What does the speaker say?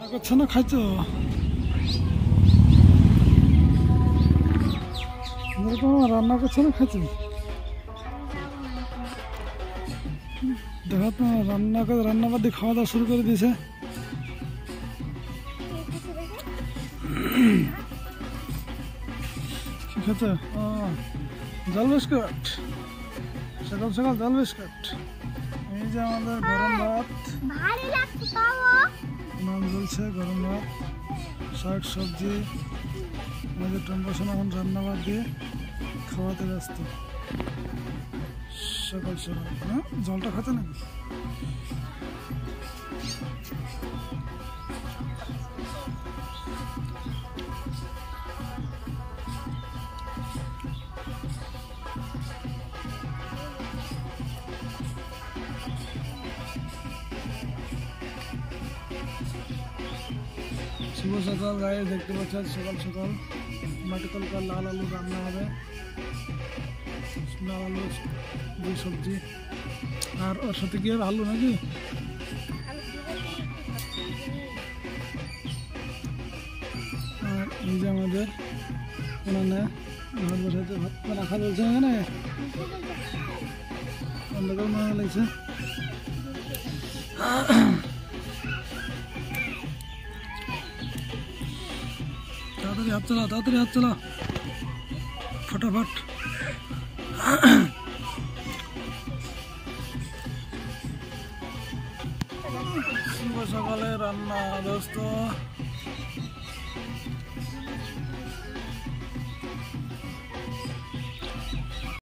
করছো না খাইছো? রান্না করছো না খাইছো? দেখো তো রান্নাবাদ দিয়ে খাওয়া দাওয়া শুরু করে দিয়েছে। কি খেতে? জল বিস্কুট, সকাল সকাল জল বিস্কুট। এই যে আমাদের গরম ভাত, নাম বলছে গরম ভাত, শাক সবজি। আমাদের টম্পাসন এখন রান্নাবাদ দিয়ে খাওয়াতে ব্যস্ত সকাল সকাল। হ্যাঁ, জলটা খাতে নাকি? শুভ সকাল গায়ে, দেখতে পাচ্ছেন সকাল সকাল মাটি কলকার লাল আলু রান্না হবে। লাল আলু দিয়ে সবজি, আর ওর সাথে কি হবে? আলু নাকি? আর এই যে আমাদের উনানে ভাত বসাতে, ভাত রাখা চলছে এখানে, অন্ধকার মনে লাগছে। তাড়াতাড়ি হাত চালা, তাড়াতাড়ি হাত চালা, ফটাফট। শুভ সকালে রান্না দোস্ত।